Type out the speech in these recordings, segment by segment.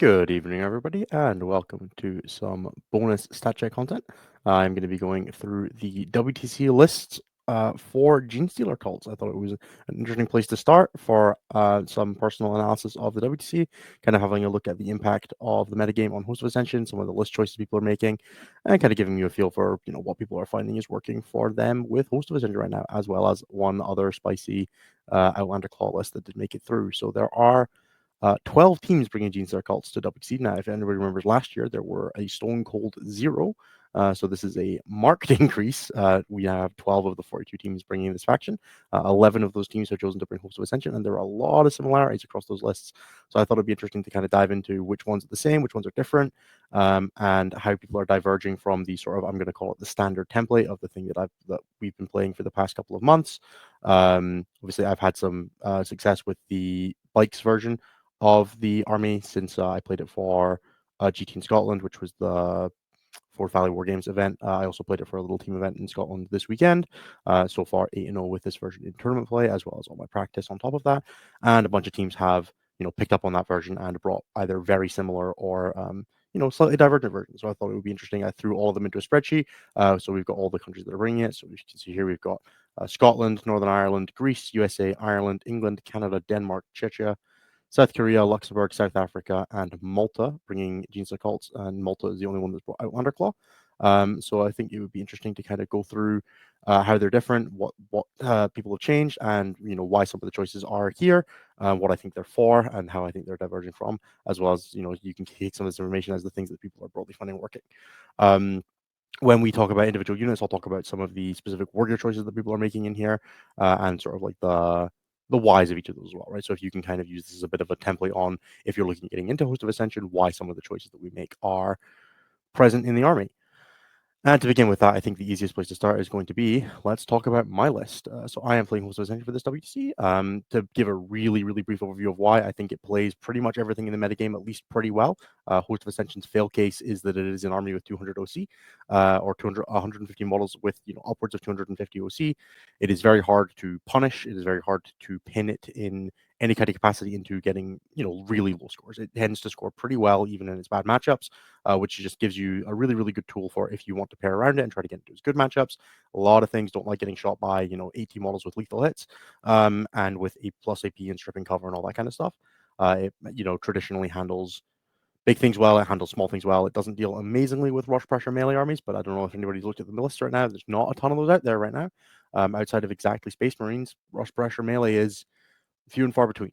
Good evening, everybody, and welcome to some bonus stat check content. I'm going to be going through the WTC lists for Genestealer Cults. I thought it was an interesting place to start for some personal analysis of the WTC, kind of having a look at the impact of the metagame on Host of Ascension, some of the list choices people are making, and kind of giving you a feel for what people are finding is working for them with Host of Ascension right now, as well as one other spicy Outlander Claw list that did make it through. So there are 12 teams bringing Genestealer Cults to WTC. Now, if anybody remembers last year, there were a stone cold 0. So this is a marked increase. We have 12 of the 42 teams bringing this faction. 11 of those teams have chosen to bring Host of Ascension, and there are a lot of similarities across those lists. So I thought it'd be interesting to kind of dive into which ones are the same, which ones are different, and how people are diverging from the sort of, I'm going to call it the standard template of the thing that we've been playing for the past couple of months. Obviously, I've had some success with the bikes version of the army since I played it for GT in Scotland, which was the Ford Valley War Games event. I also played it for a little team event in Scotland this weekend. So far, 8-0 with this version in tournament play, as well as all my practice on top of that. And a bunch of teams have picked up on that version and brought either very similar or slightly divergent versions. So I thought it would be interesting. I threw all of them into a spreadsheet. So we've got all the countries that are bringing it. So you can see here we've got Scotland, Northern Ireland, Greece, USA, Ireland, England, Canada, Denmark, Czechia, South Korea, Luxembourg, South Africa, and Malta, bringing Genestealer Cults, and Malta is the only one that's brought Outlander Claw. So I think it would be interesting to kind of go through how they're different, what people have changed, and why some of the choices are here, what I think they're for, and how I think they're diverging from, as well as you can take some of this information as the things that people are broadly finding working. When we talk about individual units, I'll talk about some of the specific warrior choices that people are making in here, and sort of like the whys of each of those as well, right? So if you can kind of use this as a bit of a template on if you're looking at getting into Host of Ascension, why some of the choices that we make are present in the army. And to begin with that, I think the easiest place to start is going to be, let's talk about my list. So I am playing Host of Ascension for this WTC. To give a really, really brief overview of why, I think it plays pretty much everything in the metagame at least pretty well. Host of Ascension's fail case is that it is an army with 200 OC, or 150 models with upwards of 250 OC. It is very hard to punish. It is very hard to pin it in any kind of capacity into getting really low scores. It tends to score pretty well even in its bad matchups, which just gives you a really, really good tool for if you want to pair around it and try to get into its good matchups. A lot of things don't like getting shot by 80 models with lethal hits, and with a plus AP and stripping cover and all that kind of stuff. It traditionally handles big things well. It handles small things well. It doesn't deal amazingly with rush pressure melee armies, but I don't know if anybody's looked at the list right now. There's not a ton of those out there right now. Outside of exactly Space Marines, rush pressure melee is few and far between.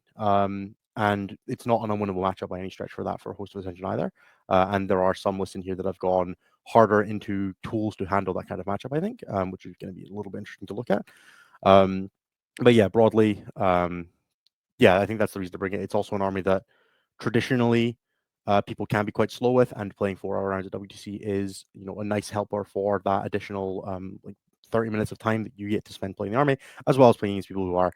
And it's not an unwinnable matchup by any stretch for that for Host of Ascension either. And there are some lists in here that have gone harder into tools to handle that kind of matchup, I think, which is going to be a little bit interesting to look at. But yeah, broadly, yeah, I think that's the reason to bring it. It's also an army that traditionally people can be quite slow with, and playing 4-hour rounds at WTC is a nice helper for that additional like 30 minutes of time that you get to spend playing the army, as well as playing against people who are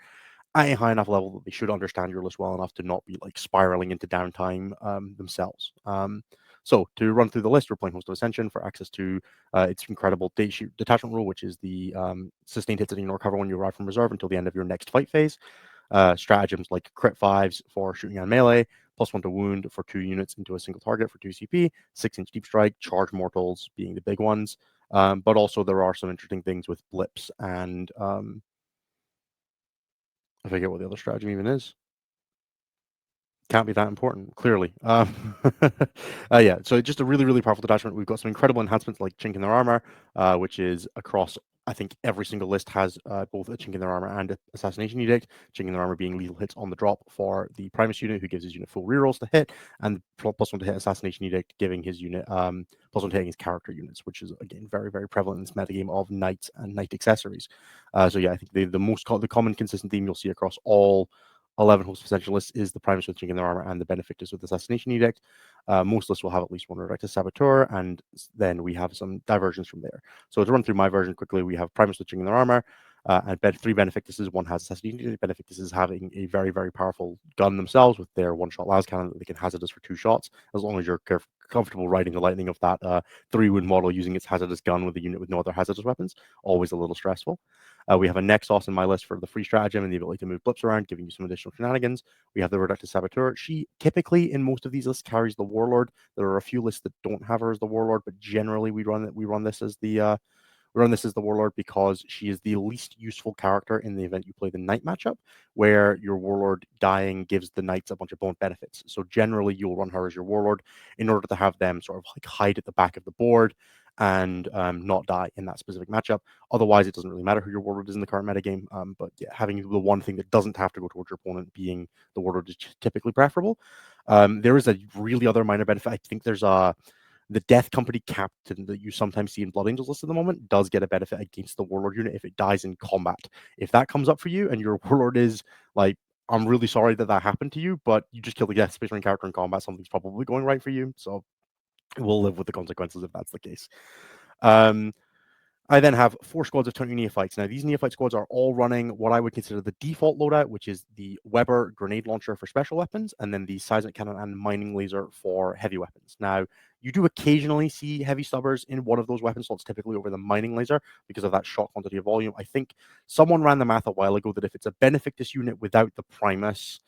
at a high enough level that they should understand your list well enough to not be like spiraling into downtime themselves. So to run through the list, we're playing Host of Ascension for access to its incredible day shoot detachment rule, which is the sustained hits that ignore cover when you arrive from reserve until the end of your next fight phase. Stratagems like crit 5s for shooting on melee, +1 to wound for 2 units into a single target for 2 CP, 6-inch deep strike, charge mortals being the big ones. But also there are some interesting things with blips and I forget what the other stratagem even is. Can't be that important, clearly. Yeah, so just a really, really powerful detachment. We've got some incredible enhancements like Chink in their armor, which is across, I think, every single list has both a Chink in their armor and an Assassination Edict. Chink in their armor being lethal hits on the drop for the Primus unit, who gives his unit full rerolls to hit, and +1 to hit Assassination Edict, giving his unit +1 to hitting his character units, which is, again, very, very prevalent in this metagame of knights and knight accessories. So yeah, I think the common consistent theme you'll see across all 11 Host of Ascension lists is the Primus with Chink in their armor and the Benefactors with Assassination Edict. Most lists will have at least one Redactus Saboteur, and then we have some diversions from there. So to run through my version quickly, we have Primus with Chink in their armor. and 3 Benefictuses. One has Assassination. Benefictuses having a very, very powerful gun themselves with their one-shot las cannon that they can hazardous for 2 shots, as long as you're comfortable riding the lightning of that 3-wound model using its hazardous gun with a unit with no other hazardous weapons. Always a little stressful. We have a Nexos in my list for the free stratagem and the ability to move blips around, giving you some additional shenanigans. We have the Reductive Saboteur. She typically, in most of these lists, carries the Warlord. There are a few lists that don't have her as the Warlord, but generally we run this as the Warlord because she is the least useful character in the event you play the Knight matchup, where your Warlord dying gives the Knights a bunch of bonus benefits. So generally, you'll run her as your Warlord in order to have them sort of like hide at the back of the board and not die in that specific matchup. Otherwise, it doesn't really matter who your Warlord is in the current metagame. But yeah, having the one thing that doesn't have to go towards your opponent being the Warlord is typically preferable. There is a really other minor benefit. I think there's the Death Company Captain that you sometimes see in Blood Angels list at the moment does get a benefit against the Warlord unit if it dies in combat. If that comes up for you and your Warlord is like, I'm really sorry that happened to you, but you just killed a Death Space Marine character in combat, something's probably going right for you. So we'll live with the consequences if that's the case. I then have 4 squads of 20 Neophytes. Now, these Neophyte squads are all running what I would consider the default loadout, which is the Weber grenade launcher for special weapons, and then the seismic cannon and mining laser for heavy weapons. Now, you do occasionally see heavy stubbers in one of those weapon slots, typically over the mining laser, because of that shot quantity of volume. I think someone ran the math a while ago that if it's a Benefictus unit without the Primus,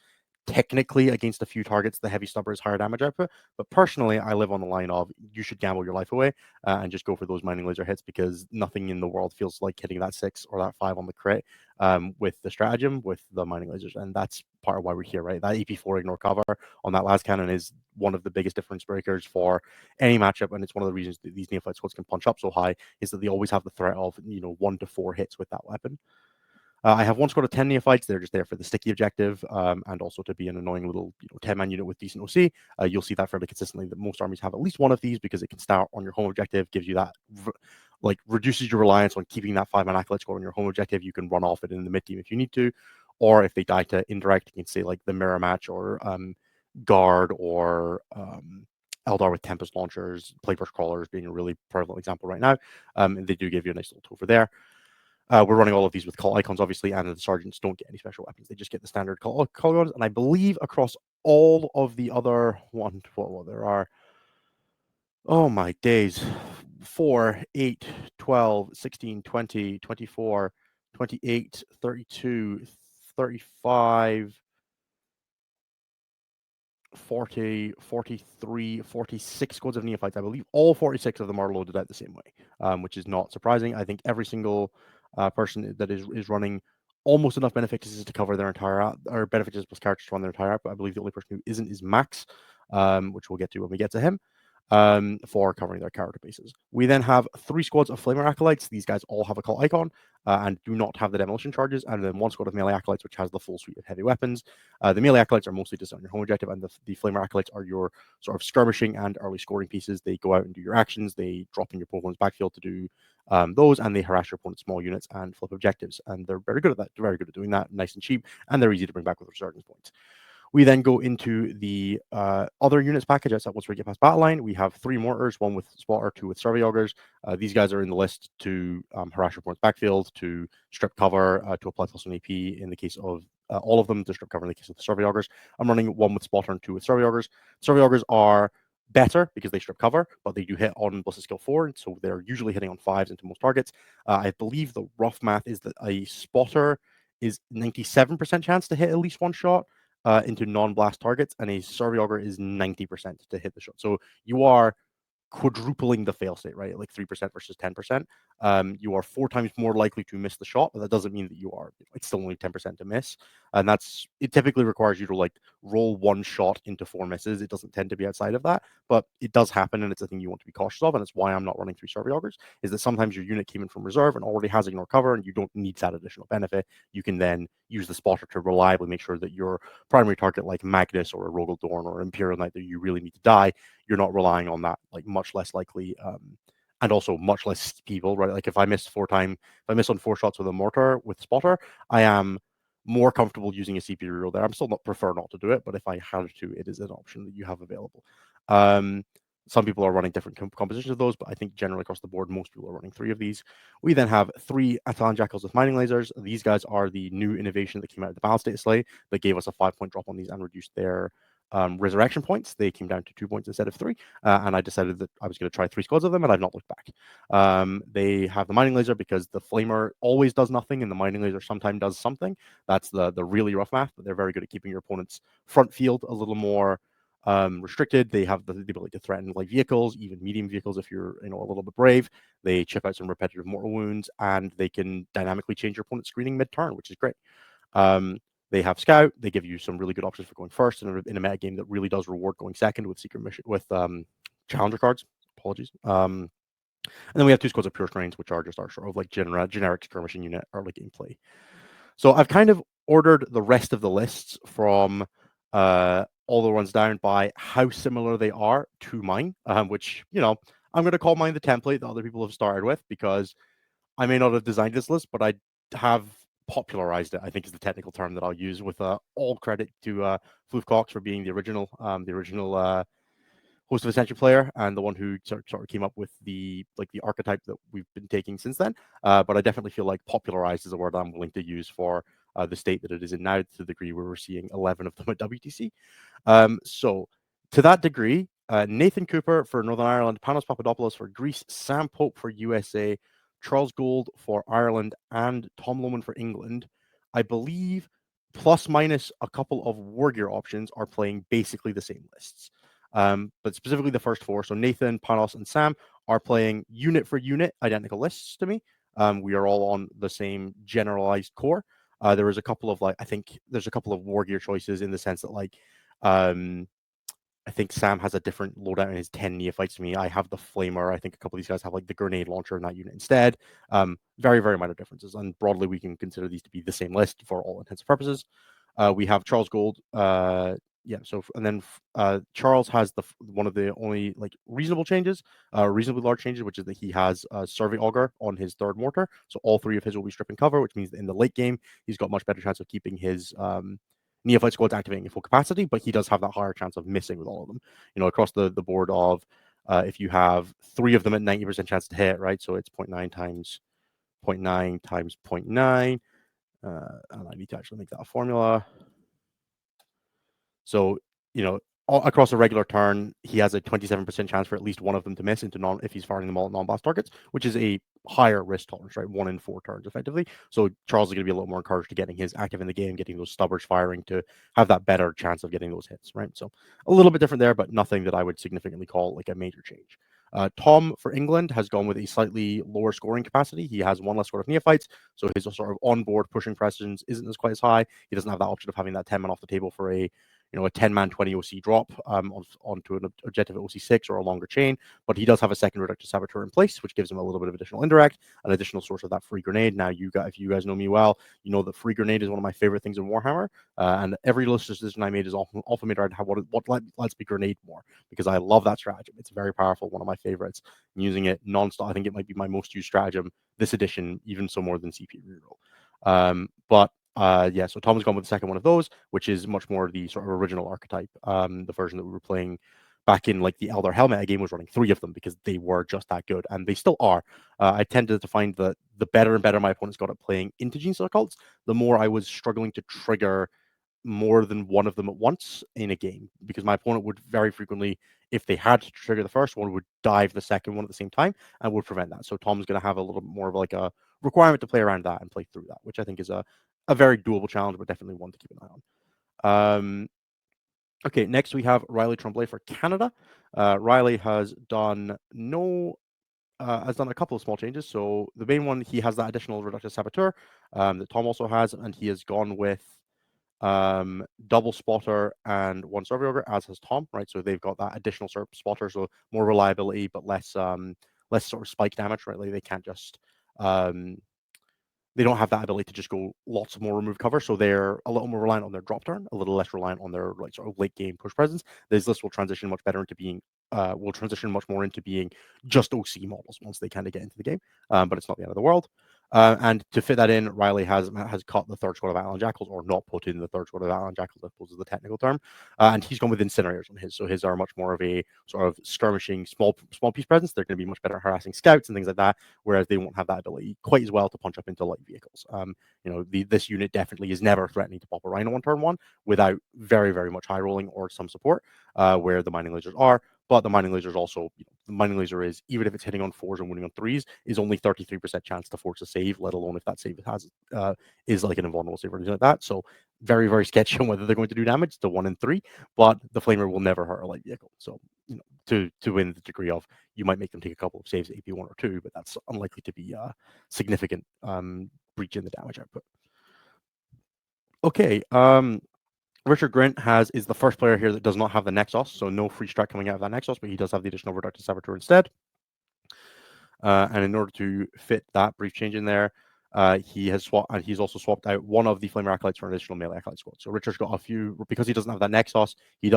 technically against a few targets, the heavy stubber is higher damage output. But personally, I live on the line of you should gamble your life away and just go for those mining laser hits, because nothing in the world feels like hitting that 6 or that 5 on the crit with the stratagem with the mining lasers. And that's part of why we're here, right? That EP4 ignore cover on that last cannon is one of the biggest difference breakers for any matchup. And it's one of the reasons that these Neophyte squads can punch up so high, is that they always have the threat of 1 to 4 hits with that weapon. I have 1 squad of 10 Neophytes. They're just there for the sticky objective and also to be an annoying little 10-man unit with decent OC. You'll see that fairly consistently, that most armies have at least one of these because it can start on your home objective, gives you that, reduces your reliance on keeping that 5-man Acolyte squad on your home objective. You can run off it in the mid-game if you need to, or if they die to indirect, you can say like the Mirror Match or Guard or Eldar with Tempest launchers, Plagueburst crawlers being a really prevalent example right now. And they do give you a nice little tool for there. We're running all of these with call icons, obviously, and the sergeants don't get any special weapons. They just get the standard call icons. And I believe across all of the other there are, oh my days, 4, 8, 12, 16, 20, 24, 28, 32, 35, 40, 43, 46 squads of Neophytes. I believe all 46 of them are loaded out the same way, which is not surprising. I think every single person that is running almost enough Benefictuses to cover their entire or Benefictus plus characters to run their entire output. I believe the only person who isn't is Max, which we'll get to when we get to him, for covering their character bases. We then have 3 squads of Flamer Acolytes. These guys all have a cult icon and do not have the demolition charges, and then 1 squad of melee Acolytes, which has the full suite of heavy weapons. The melee Acolytes are mostly just on your home objective, and the Flamer Acolytes are your sort of skirmishing and early scoring pieces. They go out and do your actions, they drop in your opponent's backfield to do those, and they harass your opponent's small units and flip objectives, and they're very good at that. They're very good at doing that, nice and cheap, and they're easy to bring back with resurgence points. We then go into the other units package. That's once we get past battle line. We have 3 mortars, 1 with spotter, 2 with survey augers. These guys are in the list to harass your opponent's backfield, to strip cover, to apply plus 1 AP in the case of all of them, to strip cover in the case of the survey augers. I'm running 1 with spotter and 2 with survey augers. Survey augers are better because they strip cover, but they do hit on Ballistic Skill 4, so they're usually hitting on 5s into most targets. I believe the rough math is that a spotter is 97% chance to hit at least 1 shot into non-blast targets, and a survey auger is 90% to hit the shot. So you are quadrupling the fail state, right? Like 3% versus 10%. You are 4 times more likely to miss the shot, but that doesn't mean that you are, it's still only 10% to miss. And it typically requires you to like roll 1 shot into 4 misses. It doesn't tend to be outside of that, but it does happen, and it's a thing you want to be cautious of. And it's why I'm not running 3 survey augers, is that sometimes your unit came in from reserve and already has ignore cover, and you don't need that additional benefit. You can then use the spotter to reliably make sure that your primary target, like Magnus or a Rogel Dorn or Imperial Knight that you really need to die, you're not relying on that, like much less likely and also much less people, right? Like if I miss on 4 shots with a mortar with spotter, I am more comfortable using a CP reroll there. I'm still not prefer not to do it, but if I had to, it is an option that you have available. Some people are running different compositions of those, but I think generally across the board, most people are running 3 of these. We then have 3 Atlan Jackals with mining lasers. These guys are the new innovation that came out of the Battle State Slay that gave us a 5-point drop on these and reduced their resurrection points. They came down to 2 points instead of 3, and I decided that I was going to try 3 squads of them, and I've not looked back. They have the mining laser because the flamer always does nothing, and the mining laser sometimes does something. That's the really rough math, but they're very good at keeping your opponent's front field a little more restricted. They have the ability to threaten light vehicles, even medium vehicles if you're a little bit brave. They chip out some repetitive mortal wounds, and they can dynamically change your opponent's screening mid-turn, which is great. They have Scout. They give you some really good options for going first in a meta game that really does reward going second with secret mission with challenger cards. Apologies. And then we have 2 squads of pure strains, which are just our sort of like generic skirmishing unit early gameplay. So I've kind of ordered the rest of the lists from all the ones down by how similar they are to mine, which, I'm going to call mine the template that other people have started with, because I may not have designed this list, but I have popularized it, I think is the technical term that I'll use, with all credit to Floof Cox for being the original host of Ascension player and the one who sort of came up with the archetype that we've been taking since then. But I definitely feel like popularized is a word I'm willing to use for the state that it is in now, to the degree where we're seeing 11 of them at WTC. So to that degree, Nathan Cooper for Northern Ireland, Panos Papadopoulos for Greece, Sam Pope for USA, Charles Gould for Ireland, and Tom Lohman for England, I believe, plus minus a couple of war gear options, are playing basically the same lists. But specifically the first 4, so Nathan, Panos, and Sam, are playing unit for unit identical lists to me. We are all on the same generalized core. There is a couple of I think there's a couple of war gear choices in the sense that I think Sam has a different loadout in his 10 neophytes to me. I have the flamer. I think a couple of these guys have the grenade launcher in that unit instead. Very, very minor differences. And broadly, we can consider these to be the same list for all intents and purposes. We have Charles Gould. Charles has one of the only reasonable changes, reasonably large changes, which is that he has Survey Augur on his 3rd mortar. So all 3 of his will be stripping cover, which means that in the late game, he's got much better chance of keeping his neophyte squads activating in full capacity, but he does have that higher chance of missing with all of them. Across the board of if you have 3 of them at 90% chance to hit, right? So it's 0.9 times 0.9 times 0.9. And I need to actually make that a formula. So, across a regular turn, he has a 27% chance for at least one of them to miss if he's firing them all at non-blast targets, which is a higher risk tolerance, right? 1 in 4 turns, effectively. So Charles is going to be a little more encouraged to getting his active in the game, getting those stubbers firing to have that better chance of getting those hits, right? So a little bit different there, but nothing that I would significantly call a major change. Tom for England has gone with a slightly lower scoring capacity. He has 1 less score of neophytes, so his sort of on-board pushing presence isn't quite as high. He doesn't have that option of having that 10 man off the table for a 10-man 20 OC drop onto an objective at OC6 or a longer chain, but he does have a second reductive saboteur in place, which gives him a little bit of additional indirect, an additional source of that free grenade. Now, if you guys know me well, you know that free grenade is one of my favorite things in Warhammer, and every list decision I made is often made around what lets me grenade more, because I love that stratagem. It's very powerful, one of my favorites. I'm using it non-stop. I think it might be my most used stratagem this edition, even so more than CP reroll. So Tom has gone with the second one of those, which is much more the sort of original archetype. The version that we were playing back in the Elder Helmet game was running 3 of them because they were just that good, and they still are. I tended to find that the better and better my opponents got at playing into Genestealer Cults, the more I was struggling to trigger more than one of them at once in a game, because my opponent would very frequently, if they had to trigger the first one, would dive the second one at the same time and would prevent that. So Tom's going to have a little bit more of a requirement to play around that and play through that, which I think is a very doable challenge, but definitely one to keep an eye on. Okay, next we have Riley Tremblay for Canada. Riley has done a couple of small changes. So the main one, he has that additional reductive saboteur that Tom also has, and he has gone with double spotter and 1 survey ogre, as has Tom, right? So they've got that additional spotter, so more reliability, but less sort of spike damage, right? They can't just they don't have that ability to just go lots more remove cover, so they're a little more reliant on their drop turn, a little less reliant on their sort of late game push presence. This list will transition much better into being much more into being just OC models once they kind of get into the game, but it's not the end of the world. And to fit that in, Riley has cut the third squad of Outland Jackals, or not put in the third squad of Outland Jackals, I suppose is the technical term. And he's gone with Incinerators on his. So his are much more of a sort of skirmishing, small piece presence. They're going to be much better at harassing scouts and things like that, whereas they won't have that ability quite as well to punch up into light vehicles. This unit definitely is never threatening to pop a Rhino on turn one without very, very much high rolling or some support, where the Mining Lasers are. But the Mining Laser is also, the Mining Laser is, even if it's hitting on 4s and winning on 3s, is only 33% chance to force a save, let alone if that save is like an invulnerable save or anything like that. So very, very sketchy on whether they're going to do damage to 1 and 3, but the Flamer will never hurt a light vehicle. So, to win the degree of, you might make them take a couple of saves at AP1 or 2, but that's unlikely to be a significant breach in the damage output. Okay, Richard Grint is the first player here that does not have the Nexus, so no free strike coming out of that Nexus, but he does have the additional Reductive Saboteur instead. And in order to fit that brief change in there, he's also swapped out one of the Flamer Acolytes for an additional melee Acolyte squad. So Richard's got a few, because he doesn't have that Nexus, he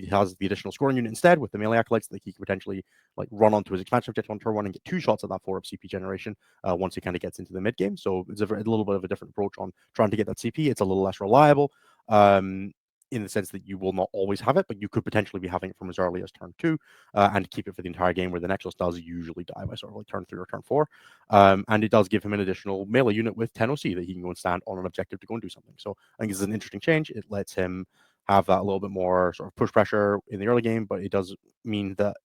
has the additional scoring unit instead with the melee Acolytes that he can potentially like run onto his expansion objective on turn 1 and get 2 shots at that 4-up CP generation once he kind of gets into the mid game. So it's a little bit of a different approach on trying to get that CP. It's a little less reliable. In the sense that you will not always have it, but you could potentially be having it from as early as turn 2 and keep it for the entire game, where the Nexus does usually die by sort of like turn 3 or turn 4. And it does give him an additional melee unit with 10 OC that he can go and stand on an objective to go and do something. So I think it's an interesting change. It lets him have that a little bit more sort of push pressure in the early game, but it does mean that,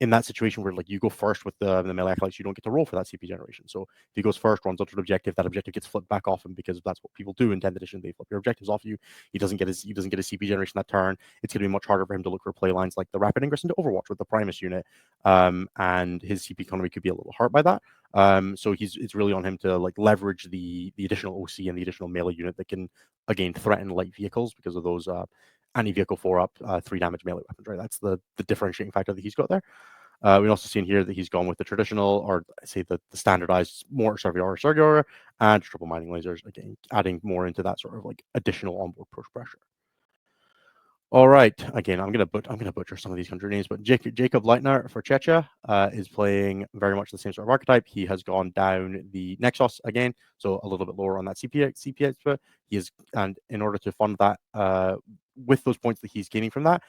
in that situation where like you go first with the melee acolytes, you don't get to roll for that CP generation. So if he goes first, runs up to an objective, that objective gets flipped back off him, because that's what people do in 10th edition. They flip your objectives off you. He doesn't get a CP generation that turn. It's going to be much harder for him to look for play lines like the Rapid Ingress into Overwatch with the Primus unit, and his CP economy could be a little hurt by that. So it's really on him to like leverage the additional OC and the additional melee unit that can again threaten light vehicles because of those anti-vehicle 4-up 3 damage melee weapons. Right, that's the differentiating factor that he's got there. We also see in here that he's gone with the traditional, or say the standardized Mortar Surveyor and triple mining lasers, again adding more into that sort of like additional onboard push pressure. All right. Again, I'm gonna butcher some of these country names, but Jacob Leitner for Czechia is playing very much the same sort of archetype. He has gone down the Nexus again, so a little bit lower on that CP output. And in order to fund that, with those points that he's gaining from that,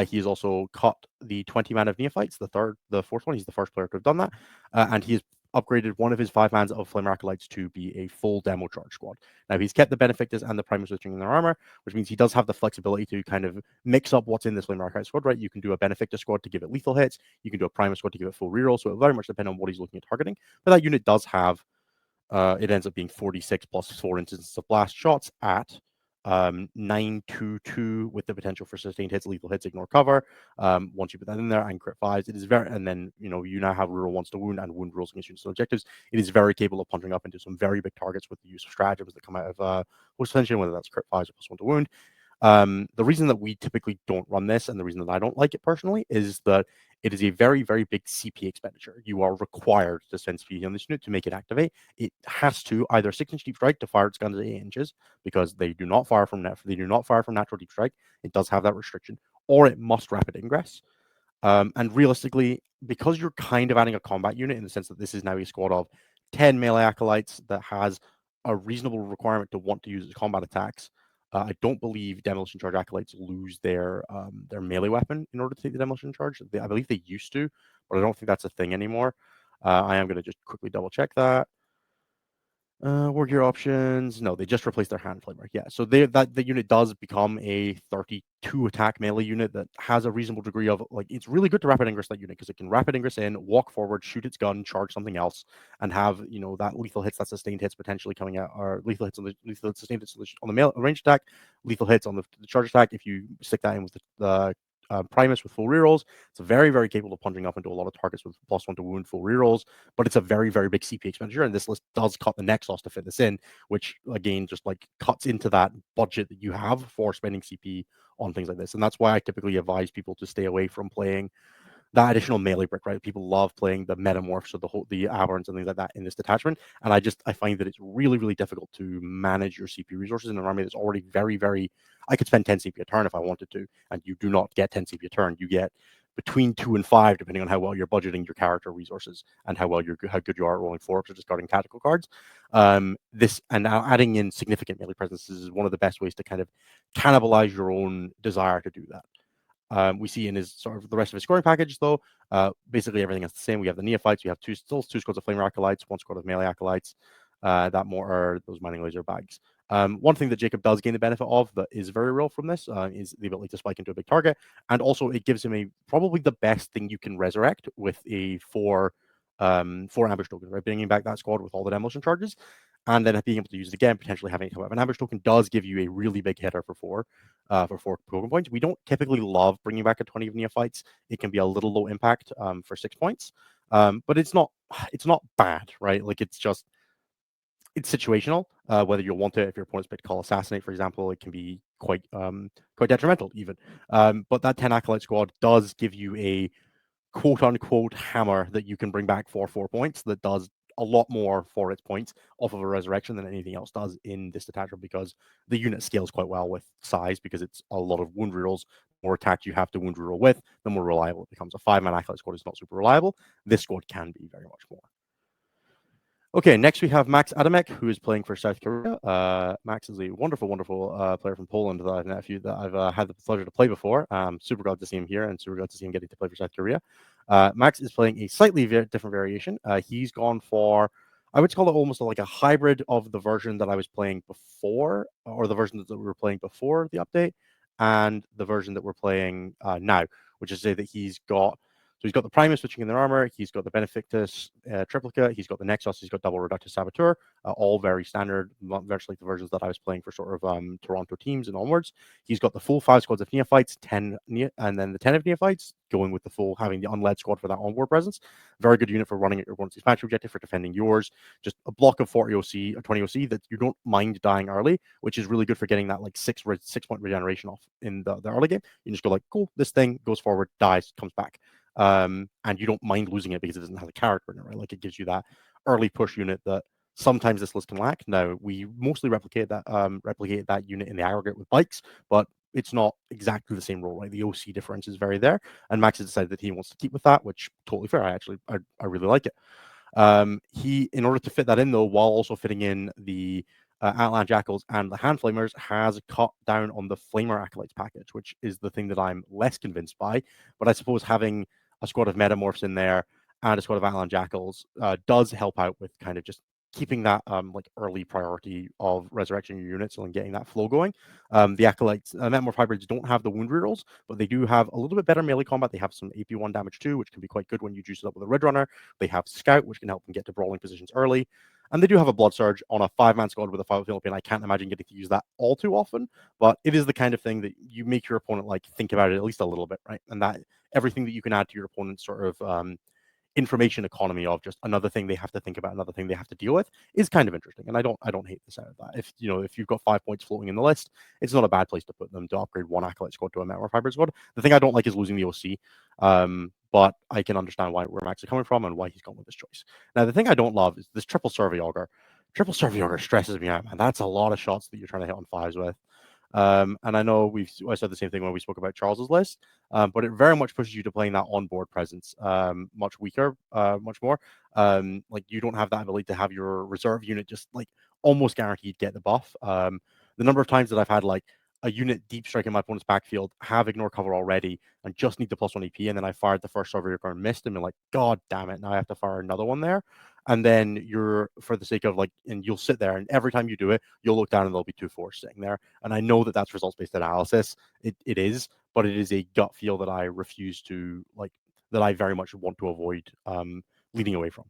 he has also cut the 20 man of Neophytes, the fourth one. He's the first player to have done that, and he has upgraded one of his 5 mans of Flamer Acolytes to be a full demo charge squad. Now he's kept the Benefactors and the Primus switching in their armor, which means he does have the flexibility to kind of mix up what's in this Flamer Acolyte squad, right? You can do a Benefactor squad to give it lethal hits, you can do a Primus squad to give it full reroll, so it very much depends on what he's looking at targeting. But that unit does have, it ends up being 46 plus 4 instances of blast shots at 922 with the potential for sustained hits, lethal hits, ignore cover. Once you put that in there, and crit 5s, it is very, and then you now have reroll 1s to wound and wound rolls against units and objectives. It is very capable of punching up into some very big targets with the use of stratagems that come out of Ascension, whether that's crit 5s or +1 to wound. The reason that we typically don't run this, and the reason that I don't like it personally, is that it is a very, very big CP expenditure. You are required to spend speed on this unit to make it activate. It has to either 6-inch deep strike to fire its guns at 8 inches, because they do not fire from natural deep strike. It does have that restriction, or it must rapid ingress. And realistically, because you're kind of adding a combat unit in the sense that this is now a squad of 10 melee acolytes that has a reasonable requirement to want to use its combat attacks, I don't believe demolition charge acolytes lose their melee weapon in order to take the demolition charge. I believe they used to, but I don't think that's a thing anymore. I am going to just quickly double check that. War gear options. No, they just replaced their hand flamer. Yeah, so the unit does become a 32 attack melee unit that has a reasonable degree of, like, it's really good to rapid ingress that unit because it can rapid ingress in, walk forward, shoot its gun, charge something else, and have that lethal hits, that sustained hits potentially coming out, or lethal hits on the sustained hits on the melee range attack, lethal hits on the charge attack. If you stick that in with the Primus with full rerolls, it's very, very capable of punching up into a lot of targets with +1 to wound, full rerolls, but it's a very, very big CP expenditure, and this list does cut the Nexus to fit this in, which again just like cuts into that budget that you have for spending CP on things like this. And that's why I typically advise people to stay away from playing that additional melee brick, right? People love playing the metamorphs or the aberrants and things like that in this detachment, and I find that it's really, really difficult to manage your CP resources in an army that's already very, very. I could spend 10 CP a turn if I wanted to, and you do not get 10 CP a turn. You get between 2 and 5, depending on how well you're budgeting your character resources and how good you are at rolling 4-ups or discarding tactical cards. This and now adding in significant melee presences is one of the best ways to kind of cannibalize your own desire to do that. We see in his sort of the rest of his scoring package, though, basically everything is the same. We have the neophytes. We have still two squads of flamer acolytes, one squad of melee acolytes. That more are those mining laser bags. One thing that Jacob does gain the benefit of that is very real from this is the ability to spike into a big target, and also it gives him probably the best thing you can resurrect with a four ambush token, right? Bringing back that squad with all the demolition charges, and then being able to use it again, potentially having it come out. An ambush token does give you a really big hitter for 4 token points. We don't typically love bringing back a 20 of neophytes. It can be a little low impact for 6 points, but it's not bad, right? Like it's situational. Whether you'll want it, if your opponent's picked Call Assassinate, for example, it can be quite detrimental even. But that 10 Acolyte squad does give you a quote-unquote hammer that you can bring back for 4 points that does a lot more for its points off of a resurrection than anything else does in this detachment, because the unit scales quite well with size, because it's a lot of wound rerolls. The more attack you have to wound reroll with, the more reliable it becomes. A 5-man Acolyte squad is not super reliable. This squad can be very much more. Okay, next we have Max Adamek, who is playing for South Korea. Max is a wonderful, wonderful player from Poland that I've had the pleasure to play before. Super glad to see him here, and super glad to see him getting to play for South Korea. Max is playing a slightly different variation. He's gone for, I would call it almost like a hybrid of the version that I was playing before, or the version that we were playing before the update, and the version that we're playing now, which is to say that he's got the Primus switching in their armor, he's got the Benefactus Triplicate, he's got the Nexus, he's got double Reductive Saboteur, all very standard, virtually like the versions that I was playing for sort of Toronto teams and onwards. He's got the full 5 squads of Neophytes, and then the 10 of Neophytes, going with the full, having the unled squad for that onboard presence. Very good unit for running at your opponent's expansion objective, for defending yours. Just a block of 40 OC or 20 OC that you don't mind dying early, which is really good for getting that like 6-point regeneration off in the early game. You just go like, cool, this thing goes forward, dies, comes back. And you don't mind losing it because it doesn't have a character in it, right? Like it gives you that early push unit that sometimes this list can lack. Now, we mostly replicated that unit in the aggregate with bikes, but it's not exactly the same role, right? The OC difference is very there, and Max has decided that he wants to keep with that, which totally fair. I really like it. He, in order to fit that in though, while also fitting in the Outland Jackals and the Hand Flamers, has cut down on the Flamer Acolytes package, which is the thing that I'm less convinced by. But I suppose having a squad of Metamorphs in there and a squad of Outland Jackals does help out with kind of just keeping that like early priority of resurrecting your units and getting that flow going. The Acolytes, Metamorph hybrids don't have the wound rerolls, but they do have a little bit better melee combat. They have some AP1 damage too, which can be quite good when you juice it up with a Red Runner. They have Scout, which can help them get to brawling positions early. And they do have a Blood Surge on a 5-man squad with a 5 Philippine. I can't imagine getting to use that all too often, but it is the kind of thing that you make your opponent like think about it at least a little bit, right? And that everything that you can add to your opponent's sort of information economy of just another thing they have to think about, another thing they have to deal with, is kind of interesting. And I don't hate this out of that. If you've got 5 points floating in the list, it's not a bad place to put them to upgrade one Acolyte squad to a Metamorph hybrid squad. The thing I don't like is losing the OC. But I can understand where Max is coming from and why he's gone with this choice. Now, the thing I don't love is this triple Survey Augur. Triple Survey Augur stresses me out, man. That's a lot of shots that you're trying to hit on 5s with. And I know I said the same thing when we spoke about Charles's list, but it very much pushes you to playing that onboard presence much weaker, much more. Like you don't have that ability to have your reserve unit just like almost guaranteed get the buff. The number of times that I've had like a unit deep strike in my opponent's backfield, have ignore cover already, and just need the +1 AP, and then I fired the first Survey Augur and missed him, and like, God damn it, now I have to fire another one there. And then you're, for the sake of like, and you'll sit there, and every time you do it, you'll look down and there'll be 2 4s sitting there. And I know that that's results-based analysis. It is, but it is a gut feel that I refuse to like, that I very much want to avoid leading away from.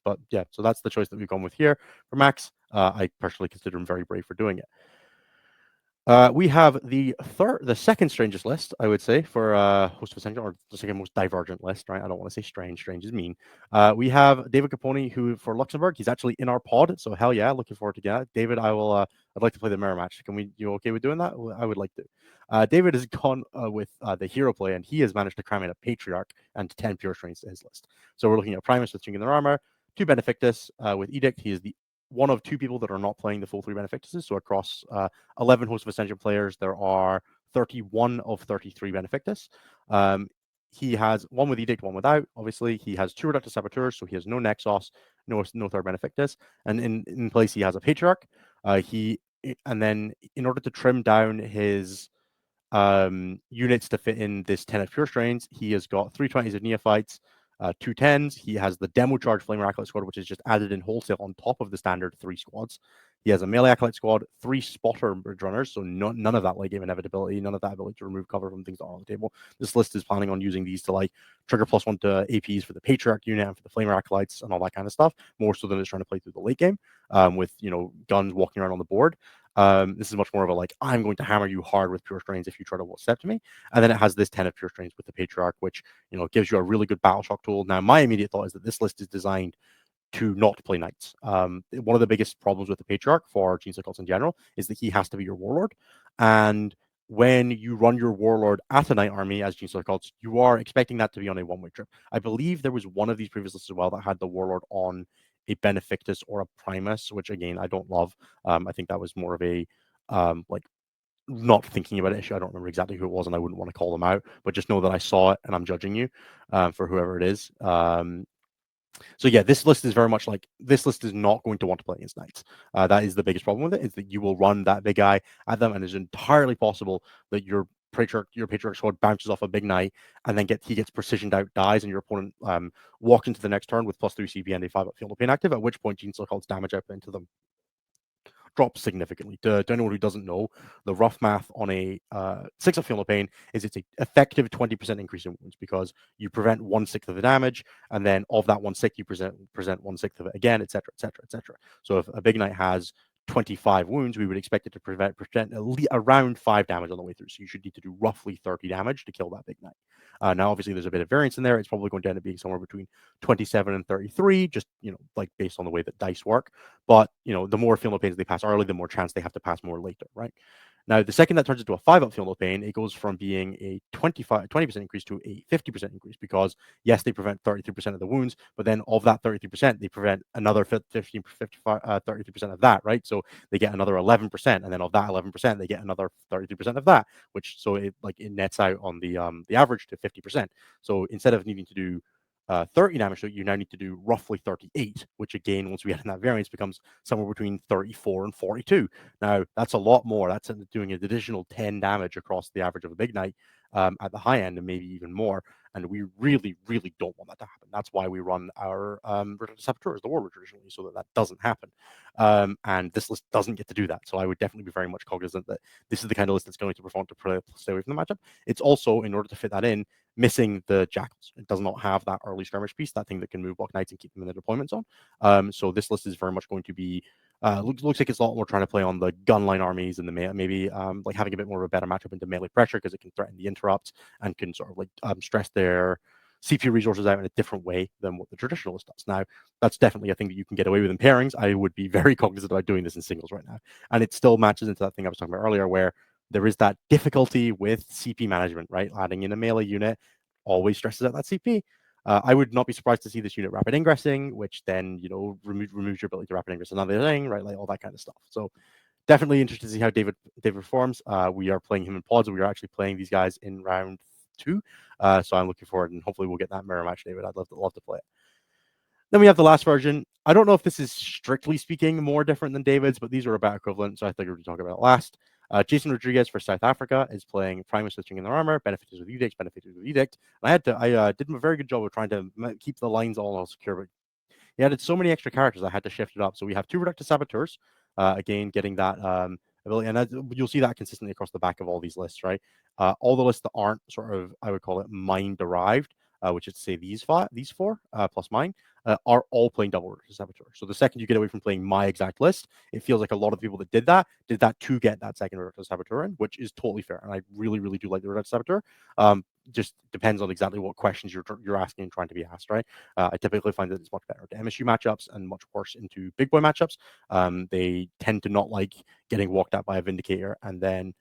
But yeah, so that's the choice that we've gone with here for Max. I personally consider him very brave for doing it. We have the second strangest list, I would say, for Host of Ascension, or the second most divergent list, right? I don't want to say strange. Strange is mean. We have David Capone, who for Luxembourg, he's actually in our pod, so hell yeah, looking forward to that. David, I'd like to play the mirror match. You okay with doing that? I would like to. David has gone with the hero play, and he has managed to cram in a Patriarch and 10 pure strains to his list. So we're looking at Primus with in their armor, 2 Benefactus with Edict. He is the one of 2 people that are not playing the full 3 Benefactuses. So across 11 Host of Ascension players, there are 31 of 33 Benefactus. he has one with Edict, one without. Obviously, he has 2 Reductive Saboteurs, so he has no Nexus, no Third Benefictus, and in place he has a Patriarch. And then in order to trim down his units to fit in this 10 of Pure Strains, he has got 3 20s of Neophytes, 2 10s. He has the Demo Charge Flamer Acolyte squad, which is just added in wholesale on top of the standard 3 squads. He has a melee Acolyte squad, 3 spotter bridge runners, so none of that late game inevitability, none of that ability to remove cover from things that are on the table. This list is planning on using these to like trigger +1 to APs for the Patriarch unit and for the Flamer Acolytes and all that kind of stuff, more so than it's trying to play through the late game with guns walking around on the board. This is much more of a like, I'm going to hammer you hard with Pure Strains if you try to step to me. And then it has this 10 of Pure Strains with the Patriarch, which gives you a really good battle shock tool. Now, my immediate thought is that this list is designed to not play knights. One of the biggest problems with the Patriarch for Genestealer Cults in general is that he has to be your warlord. And when you run your warlord at a knight army as Genestealer Cults, you are expecting that to be on a one-way trip. I believe there was one of these previous lists as well that had the warlord on a Benefictus or a Primus, which again I don't love. I think that was more of a like not thinking about it issue. I don't remember exactly who it was, and I wouldn't want to call them out, but just know that I saw it and I'm judging you for whoever it is. So yeah, this list is very much like this list is not going to want to play against knights. That is the biggest problem with it, is that you will run that big guy at them, and it's entirely possible that your Patriarch squad bounces off a big knight, and then he gets precisioned out, dies, and your opponent walks into the next turn with +3 CP and a 5-up field of pain active, at which point Genestealer Cult's damage output into them drops significantly. To anyone who doesn't know, the rough math on a 6 of Feel No Pain is it's an effective 20% increase in wounds, because you prevent 1/6 of the damage, and then of that 1/6, you present 1/6 of it again, etc., etc., etc. So if a big knight has 25 wounds, we would expect it to prevent around 5 damage on the way through. So you should need to do roughly 30 damage to kill that big knight. Now, obviously, there's a bit of variance in there. It's probably going to end up being somewhere between 27 and 33, just like based on the way that dice work. But the more Feel No Pains they pass early, the more chance they have to pass more later, right? Now, the second that turns into a 5-up Feel No Pain, it goes from being a 20% increase to a 50% increase, because yes, they prevent 33% of the wounds, but then of that 33%, they prevent another 15, 55, 33% of that, right? So they get another 11%, and then of that 11%, they get another 33% of that, which so it nets out on the average to 50%. So instead of needing to do 30 damage, so you now need to do roughly 38, which again, once we add in that variance, becomes somewhere between 34 and 42. Now, that's a lot more. That's doing an additional 10 damage across the average of a big knight at the high end, and maybe even more. And we really, really don't want that to happen. That's why we run our Saboteur as the warlord traditionally, so that that doesn't happen. And this list doesn't get to do that. So I would definitely be very much cognizant that this is the kind of list that's going to perform to stay away from the matchup. It's also, in order to fit that in, missing the Jackals. It does not have that early skirmish piece, that thing that can move block knights and keep them in the deployment zone. So this list is very much going to be looks like it's a lot more trying to play on the gunline armies and the maybe like having a bit more of a better matchup into melee pressure, because it can threaten the interrupts and can sort of like stress their CPU resources out in a different way than what the traditionalist does. Now, that's definitely a thing that you can get away with in pairings. I would be very cognizant about doing this in singles right now. And it still matches into that thing I was talking about earlier, where there is that difficulty with CP management, right? Adding in a melee unit always stresses out that CP. I would not be surprised to see this unit rapid ingressing, which then removes your ability to rapid ingress another thing, right? Like all that kind of stuff. So definitely interested to see how David performs. We are playing him in pods. We are actually playing these guys in round 2. So I'm looking forward, and hopefully we'll get that mirror match, David. I'd love to play it. Then we have the last version. I don't know if this is strictly speaking more different than David's, but these are about equivalent, so I figured we'd talk about it last. Jason Rodriguez for South Africa is playing Primal switching in their armor, benefits with Edict, benefits with Edict. And I did a very good job of trying to keep the lines all secure, but he added so many extra characters I had to shift it up. So we have 2 Reductive Saboteurs, again, getting that ability. And you'll see that consistently across the back of all these lists, right? All the lists that aren't sort of, I would call it, mind-derived, which is to say these 4 plus mine, are all playing double Reductive Saboteur. So the second you get away from playing my exact list, it feels like a lot of people that did that to get that second Reductive Saboteur in, which is totally fair. And I really, really do like the Reductive Saboteur. Just depends on exactly what questions you're asking and trying to be asked, right? I typically find that it's much better to MSU matchups and much worse into big boy matchups. They tend to not like getting walked at by a Vindicator and then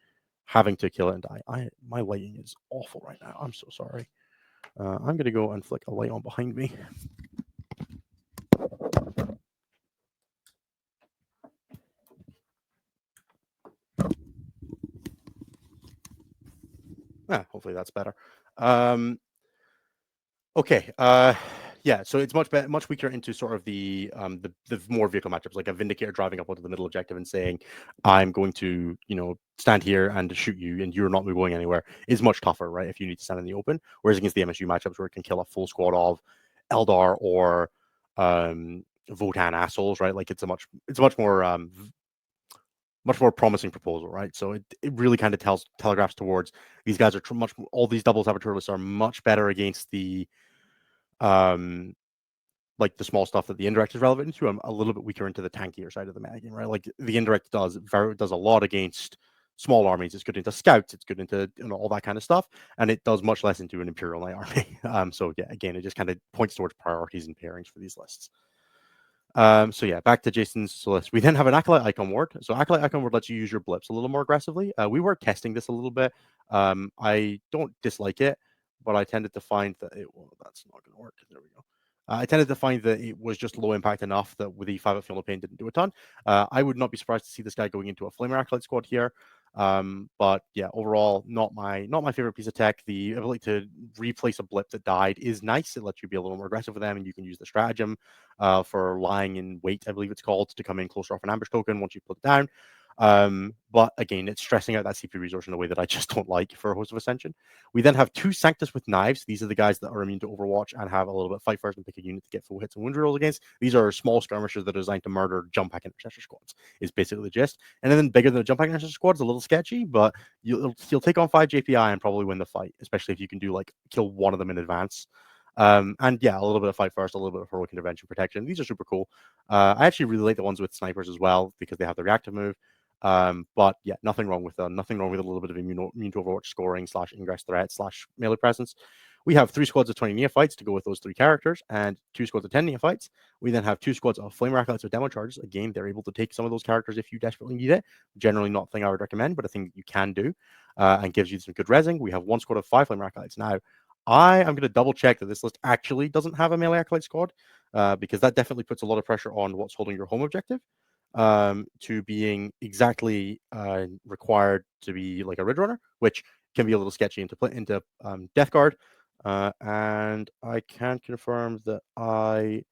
having to kill it and die. My lighting is awful right now. I'm so sorry. I'm going to go and flick a light on behind me. Hopefully that's better. Okay. Yeah. So it's much weaker into sort of the more vehicle matchups, like a Vindicator driving up onto the middle objective and saying, "I'm going to stand here and shoot you, and you're not going anywhere," is much tougher, right? If you need to stand in the open, whereas against the MSU matchups where it can kill a full squad of Eldar or Votan assholes, right? Like it's a much more promising proposal, right? So it really kind of telegraphs towards these guys are all these double saboteur are much better against the um like the small stuff that the indirect is relevant to. I'm a little bit weaker into the tankier side of the metagame, right? Like the indirect does a lot against small armies. It's good into scouts. It's good into all that kind of stuff, and it does much less into an Imperial Knight army. So yeah, again, it just kind of points towards priorities and pairings for these lists. So yeah, back to Jason's list. We then have an Acolyte icon ward. So Acolyte icon ward lets you use your blips a little more aggressively. We were testing this a little bit. I don't dislike it, but I tended to find that that's not going to work. There we go. I tended to find that it was just low impact enough that with the 5 Fuel of Pain didn't do a ton. I would not be surprised to see this guy going into a Flamer Acolyte squad here. But yeah, overall, not my favorite piece of tech. The ability to replace a blip that died is nice. It lets you be a little more aggressive with them, and you can use the stratagem for lying in wait, I believe it's called, to come in closer off an ambush token once you put it down. But again, it's stressing out that CP resource in a way that I just don't like for a Host of Ascension. We then have 2 Sanctus with knives. These are the guys that are immune to Overwatch and have a little bit of fight first and pick a unit to get full hits and wound rolls against. These are small skirmishers that are designed to murder jump pack intercessor squads, is basically the gist. And then bigger than a jump pack intercessor squad is a little sketchy, but you'll take on 5 JPI and probably win the fight, especially if you can do like kill one of them in advance. And yeah, a little bit of fight first, a little bit of heroic intervention protection. These are super cool. I actually really like the ones with snipers as well because they have the reactive move. But yeah, nothing wrong with nothing wrong with a little bit of immune to Overwatch scoring / ingress threat / melee presence. We have 3 squads of 20 neophytes to go with those 3 characters, and 2 squads of 10 neophytes. We then have 2 squads of flame acolytes with demo charges. Again, they're able to take some of those characters if you desperately need it. Generally, not a thing I would recommend, but a thing that you can do, and gives you some good resing. We have 1 squad of 5 flame acolytes. Now, I am going to double check that this list actually doesn't have a melee acolyte squad, because that definitely puts a lot of pressure on what's holding your home objective, to being exactly required to be like a Ridge Runner, which can be a little sketchy into Death Guard. And I can confirm that I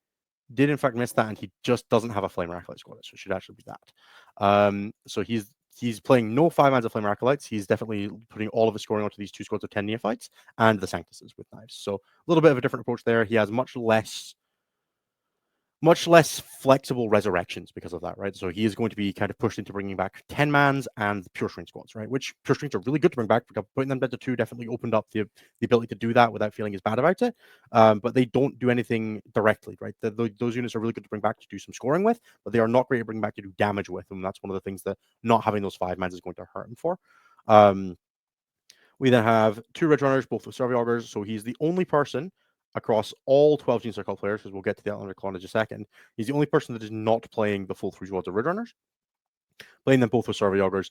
did in fact miss that, and he just doesn't have a Flamer Acolyte squad, so it should actually be that. So he's playing no 5 mans of Flamer Acolytes. He's definitely putting all of his scoring onto these 2 squads of 10 neophytes and the Sanctuses with knives. So a little bit of a different approach there. He has much less flexible resurrections because of that, right? So he is going to be kind of pushed into bringing back 10 mans and pure strength squads, right? Which pure strengths are really good to bring back, because putting them down to 2 definitely opened up the ability to do that without feeling as bad about it. But they don't do anything directly, right? Those units are really good to bring back to do some scoring with, but they are not great to bring back to do damage with. And that's one of the things that not having those 5 mans is going to hurt him for. We then have 2 Ridge Runners, both with Survey Augurs. So he's the only person across all 12 Genestealer Cult players, because we'll get to the Outlander Claw in just a second. He's the only person that is not playing the full 3 squads of Ridge Runners, playing them both with Survey Augurs.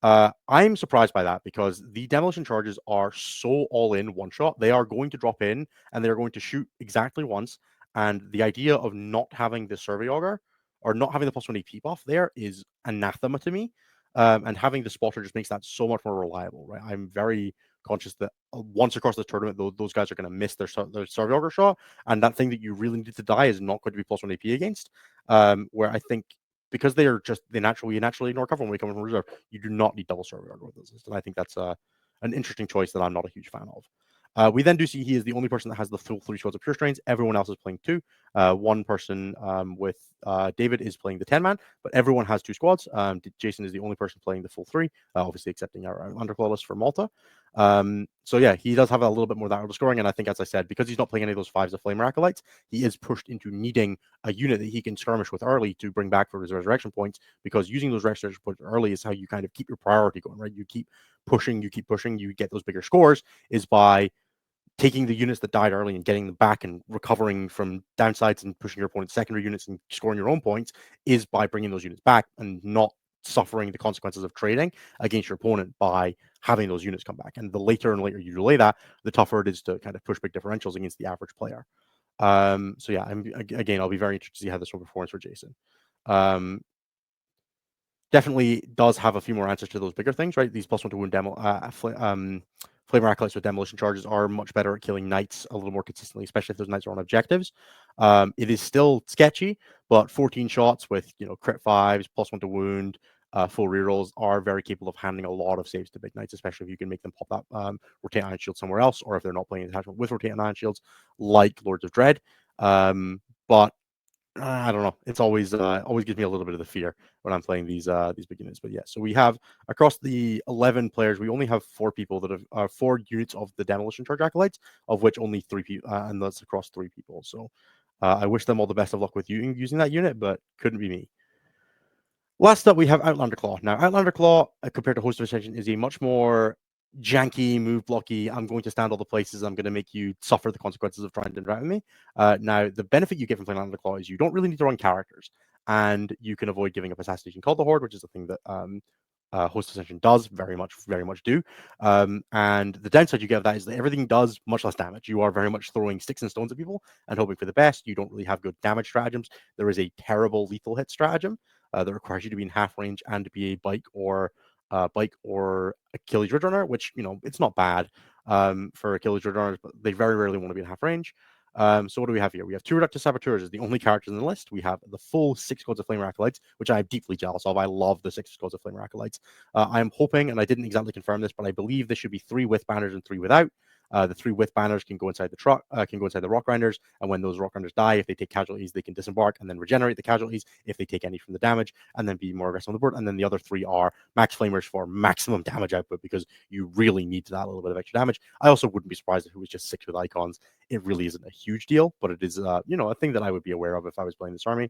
I'm surprised by that, because the demolition charges are so all in one shot. They are going to drop in and they're going to shoot exactly once. And the idea of not having the Survey Augur or not having the +1 AP buff there is anathema to me. And having the spotter just makes that so much more reliable, right? I'm very conscious that once across the tournament, those guys are going to miss their Survey Augur shot. And that thing that you really need to die is not going to be +1 AP against. Where I think, because they are just you naturally ignore cover when we come from reserve, you do not need double Survey Augur with this. And I think that's an interesting choice that I'm not a huge fan of. We then do see he is the only person that has the full 3 squads of pure strains. Everyone else is playing 2. One person with David is playing the 10 man, but everyone has 2 squads. Jason is the only person playing the full 3, obviously accepting our Outlander Claw list for Malta. So yeah, he does have a little bit more that scoring, and I think, as I said, because he's not playing any of those 5s of Flamer Acolytes, he is pushed into needing a unit that he can skirmish with early to bring back for his resurrection points, because using those resurrection points early is how you kind of keep your priority going, right? You keep pushing, you get those bigger scores, is by taking the units that died early and getting them back and recovering from downsides and pushing your opponent's secondary units and scoring your own points, is by bringing those units back and not suffering the consequences of trading against your opponent by having those units come back. And the later and later you delay that, the tougher it is to kind of push big differentials against the average player. So yeah, I'll be very interested to see how this will perform for Jason. Definitely does have a few more answers to those bigger things, right? These +1 to wound demo, Flamer Acolytes with demolition charges are much better at killing knights a little more consistently, especially if those knights are on objectives. It is still sketchy, but 14 shots with crit 5s, +1 to wound, full rerolls are very capable of handling a lot of saves to big knights, especially if you can make them pop that rotate iron shield somewhere else, or if they're not playing an attachment with rotate iron shields like Lords of Dread. But I don't know. It's always gives me a little bit of the fear when I'm playing these big units. But yeah, so we have across the 11 players, we only have 4 people that have 4 units of the demolition charge acolytes, of which only 3 people, and that's across 3 people. So I wish them all the best of luck with using that unit, but couldn't be me. Last up, we have Outlander Claw. Now, Outlander Claw, compared to Host of Ascension, is a much more janky, move blocky. I'm going to stand all the places. I'm going to make you suffer the consequences of trying to interact with me. Now, the benefit you get from playing Outlander Claw is you don't really need to run characters, and you can avoid giving up Assassination called the Horde, which is a thing that Host of Ascension does very much do. And the downside you get of that is that everything does much less damage. You are very much throwing sticks and stones at people and hoping for the best. You don't really have good damage stratagems. There is a terrible lethal hit stratagem that requires you to be in half range and to be a bike or Achilles Ridge Runner, which it's not bad for Achilles Ridge Runners, but they very rarely want to be in half range. So what do we have here? We have 2 Reductive Saboteurs as the only characters in the list. We have the full 6 Squads of Flamer Acolytes, which I am deeply jealous of. I love the 6 Squads of Flamer Acolytes. I am hoping, and I didn't exactly confirm this, but I believe there should be 3 with banners and 3 without. The 3 with banners can go inside the truck, can go inside the rock grinders, and when those rock grinders die, if they take casualties, they can disembark and then regenerate the casualties if they take any from the damage, and then be more aggressive on the board. And then the other 3 are max flamers for maximum damage output, because you really need that little bit of extra damage. I also wouldn't be surprised if it was just 6 with icons. It really isn't a huge deal, but it is a thing that I would be aware of if I was playing this army.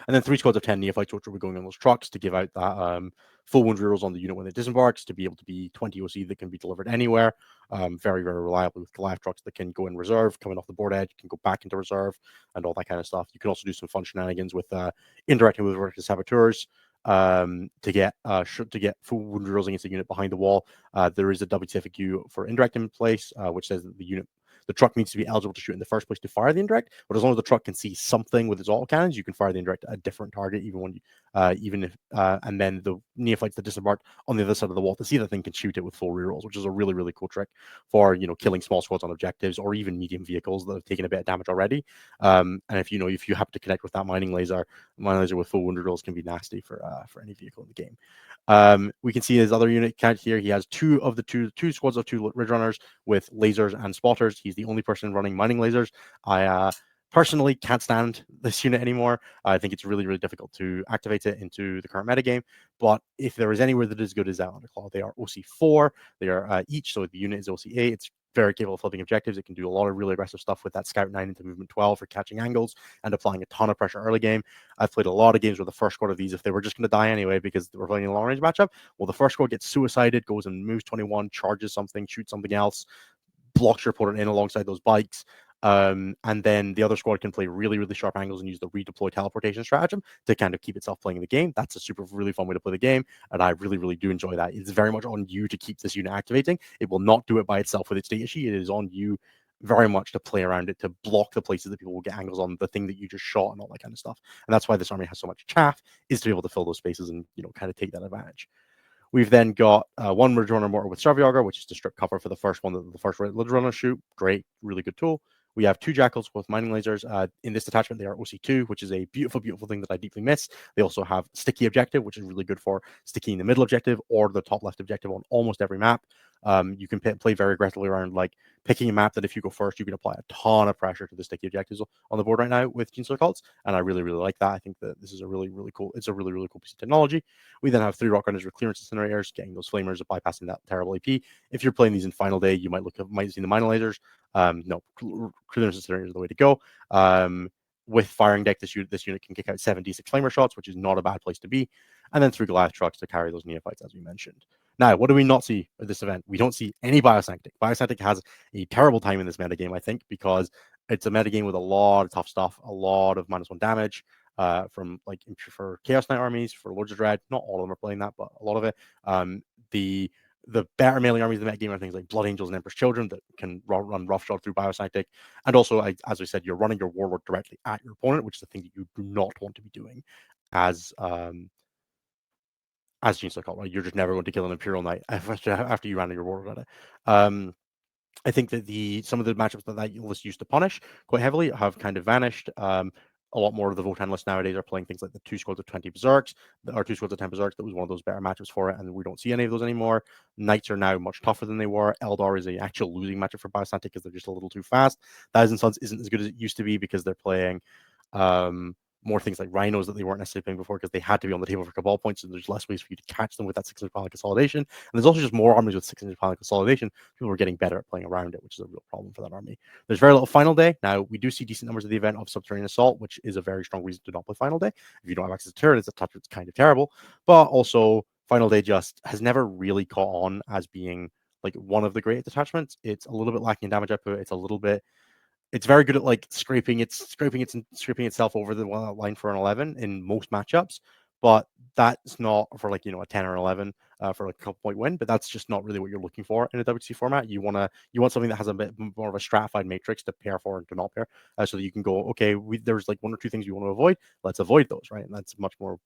And then 3 squads of 10 neophytes, which will be going on those trucks to give out that full wound rerolls on the unit when it disembarks, to be able to be 20 OC that can be delivered anywhere. Very, very reliable with Goliath trucks that can go in reserve, coming off the board edge, can go back into reserve, and all that kind of stuff. You can also do some fun shenanigans with indirecting with Reductive Saboteurs to get full wound rerolls against the unit behind the wall. There is a WTC queue for indirect in place, which says that the truck needs to be eligible to shoot in the first place to fire the indirect, but as long as the truck can see something with its autocannons, you can fire the indirect at a different target, and then the neophytes that disembark on the other side of the wall to see that thing can shoot it with full rerolls, which is a really, really cool trick for killing small squads on objectives or even medium vehicles that have taken a bit of damage already. And if you happen to connect with that mining laser with full wound rerolls can be nasty for any vehicle in the game. We can see his other unit count here. He has two squads of 2 Ridge Runners with lasers and spotters. He's the only person running mining lasers. I personally can't stand this unit anymore. I think it's really, really difficult to activate it into the current metagame. But if there is anywhere that is good as Outlander Claw, they are OC4. They are each, so the unit is OC8. It's very capable of flipping objectives. It can do a lot of really aggressive stuff with that Scout 9 into Movement 12 for catching angles and applying a ton of pressure early game. I've played a lot of games where the first squad of these, if they were just going to die anyway because we're playing a long range matchup, well, the first squad gets suicided, goes and moves 21, charges something, shoots something else, blocks your opponent in alongside those bikes. And then the other squad can play really, really sharp angles and use the redeploy teleportation stratagem to kind of keep itself playing in the game. That's a super, really fun way to play the game, and I really, really do enjoy that. It's very much on you to keep this unit activating. It will not do it by itself with its data sheet. It is on you very much to play around it, to block the places that people will get angles on, the thing that you just shot and all that kind of stuff. And that's why this army has so much chaff, is to be able to fill those spaces and kind of take that advantage. We've then got 1 Ridge Runner Mortar with Serviauger, which is to strip cover for the first one that the first Ridge Runner shoot. Great, really good tool. We have 2 Jackals with mining lasers. In this detachment, they are OC2, which is a beautiful, beautiful thing that I deeply miss. They also have Sticky Objective, which is really good for sticking the middle objective or the top left objective on almost every map. You can play very aggressively around, like picking a map that if you go first, you can apply a ton of pressure to the sticky objectives on the board right now with Genestealer Cults, and I really, really like that. I think that this is a really, really cool. It's a really, really cool piece of technology. We then have 3 Rock Runners with clearance incinerators, getting those flamers, bypassing that terrible AP. If you're playing these in Final Day, you might see the mine lasers. No, clearance incinerators are the way to go. With firing deck, this unit can kick out 7d6 flamer shots, which is not a bad place to be. And then 3 Goliath trucks to carry those neophytes, as we mentioned. Now, what do we not see at this event? We don't see any Biosanctic. Biosanctic has a terrible time in this metagame, I think, because it's a metagame with a lot of tough stuff, a lot of -1 damage from for Chaos Knight armies, for Lords of Dread. Not all of them are playing that, but a lot of it. The better melee armies in the metagame are things like Blood Angels and Emperor's Children that can run roughshod through Biosanctic. And also, as I said, you're running your Warlord directly at your opponent, which is the thing that you do not want to be doing as as Genestealer Cult, right? You're just never going to kill an Imperial Knight after you ran your war about it. I think that some of the matchups that list used to punish quite heavily have kind of vanished. A lot more of the Votan lists nowadays are playing things like the 2 squads of 20 Berserks, or 2 squads of 10 Berserks. That was one of those better matchups for it, and we don't see any of those anymore. Knights are now much tougher than they were. Eldar is an actual losing matchup for Biosantic because they're just a little too fast. Thousand Suns isn't as good as it used to be because they're playing more things like rhinos that they weren't necessarily playing before because they had to be on the table for cabal points, and there's less ways for you to catch them with that 600 pile consolidation. And there's also just more armies with 600 pile consolidation. People are getting better at playing around it, which is a real problem for that army. There's very little final day. Now, we do see decent numbers of the event of Subterranean Assault, which is a very strong reason to not play final day. If you don't have access to turrets, it's kind of terrible. But also, final day just has never really caught on as being like one of the great detachments. It's a little bit lacking in damage output. It's very good at like scraping itself over the line for an 11 in most matchups, but that's not for like a 10 or 11 for like a couple point win. But that's just not really what you're looking for in a WTC format. You want something that has a bit more of a stratified matrix to pair for and to not pair, so that you can go, okay, there's like 1 or 2 things you want to avoid. Let's avoid those, right? And that's much more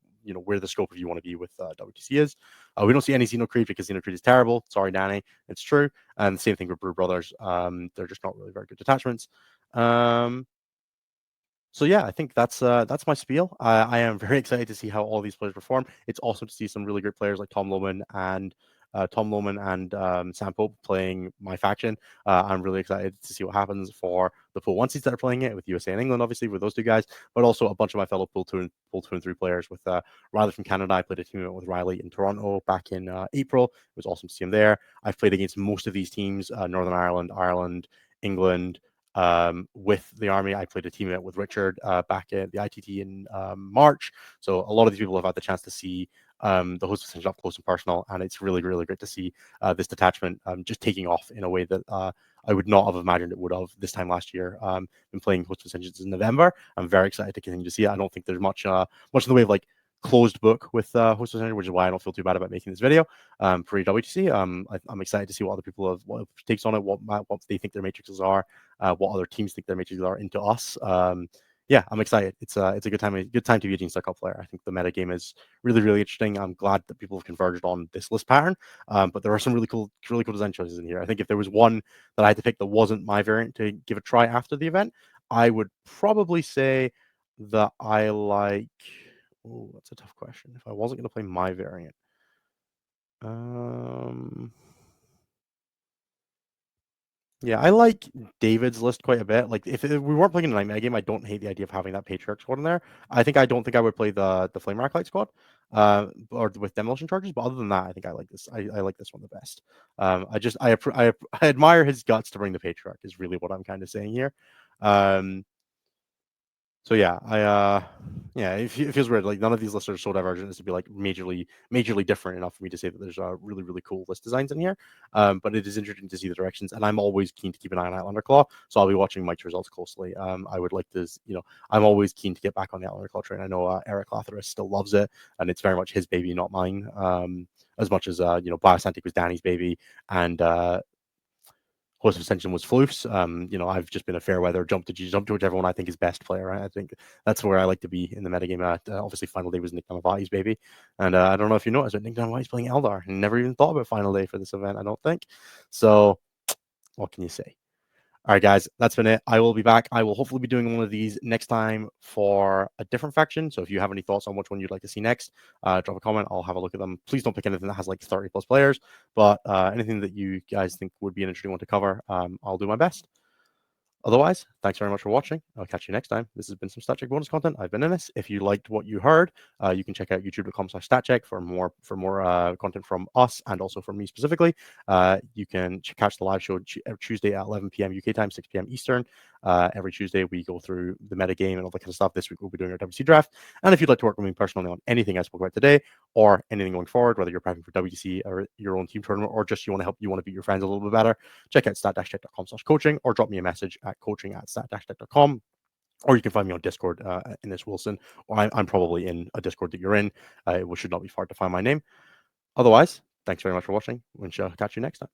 where the scope of you want to be with WTC is. We don't see any Xeno Creed because Xeno Creed is terrible. Sorry, Danny, it's true. And the same thing with Brew Brothers. They're just not really very good detachments. So yeah, I think that's my spiel. I am very excited to see how all these players perform. It's awesome to see some really great players like Tom Lohman and Sam Pope playing my faction. I'm really excited to see what happens for the Pool 1 seeds that are playing it with USA and England, obviously, with those 2 guys, but also a bunch of my fellow Pool 2 and 3 players with Riley from Canada. I played a team event with Riley in Toronto back in April. It was awesome to see him there. I've played against most of these teams, Northern Ireland, England, with the army. I played a team event with Richard back at the ITT in March. So a lot of these people have had the chance to see the host Ascension up close and personal, and it's really, really great to see this detachment just taking off in a way that I would not have imagined it would have this time last year. Been playing Host of Ascensions in November. I'm very excited to continue to see it. I don't think there's much in the way of like closed book with Host of Ascension, which is why I don't feel too bad about making this video for WTC. I'm excited to see what other people have what takes on it, what they think their matrices are, what other teams think their matrices are into us. Yeah, I'm excited. It's a good time to be a Genestealer Cult player. I think the meta game is really, really interesting. I'm glad that people have converged on this list pattern. But there are some really cool design choices in here. I think if there was one that I had to pick that wasn't my variant to give a try after the event, I would probably say that I like. Oh, that's a tough question. If I wasn't going to play my variant, yeah, I like David's list quite a bit. Like, if we weren't playing a nightmare game, I don't hate the idea of having that Patriarch squad in there. I don't think I would play the Flame Acolyte squad, or with demolition charges. But other than that, I think I like this. I like this one the best. I admire his guts to bring the Patriarch. Is really what I'm kind of saying here. So yeah, it feels weird. Like, none of these lists are so divergent as to be like majorly different enough for me to say that there's really, really cool list designs in here. But it is interesting to see the directions, and I'm always keen to keep an eye on Outlander Claw. So I'll be watching Mike's results closely. I would like to, I'm always keen to get back on the Outlander Claw train. I know Eric Lathyrus still loves it, and it's very much his baby, not mine. As much as Biosantic was Danny's baby, and Host of Ascension was Floof's. I've just been a fair weather jump to whichever one I think is best player. Right? I think that's where I like to be in the metagame. Obviously, Final Day was Nick Namavati's baby, and I don't know if you noticed, but Nick Namavati's playing Eldar. And never even thought about Final Day for this event. I don't think. So, what can you say? All right, guys, that's been it. I will be back. I will hopefully be doing one of these next time for a different faction. So if you have any thoughts on which one you'd like to see next, drop a comment. I'll have a look at them. Please don't pick anything that has like 30 plus players, but anything that you guys think would be an interesting one to cover, I'll do my best. Otherwise, thanks very much for watching. I'll catch you next time. This has been some StatCheck bonus content. I've been Innes. If you liked what you heard, you can check out youtube.com/StatCheck for more content from us and also from me specifically. You can catch the live show Tuesday at 11 p.m. UK time, 6 p.m. Eastern. Every Tuesday, we go through the meta game and all that kind of stuff. This week, we'll be doing our WC draft. And if you'd like to work with me personally on anything I spoke about today or anything going forward, whether you're prepping for WTC or your own team tournament, or just you want to beat your friends a little bit better, check out stat-check.com/coaching or drop me a message at coaching@stat-check.com. Or you can find me on Discord, Innes Wilson, or I'm probably in a Discord that you're in. It should not be hard to find my name. Otherwise, thanks very much for watching. We shall catch you next time.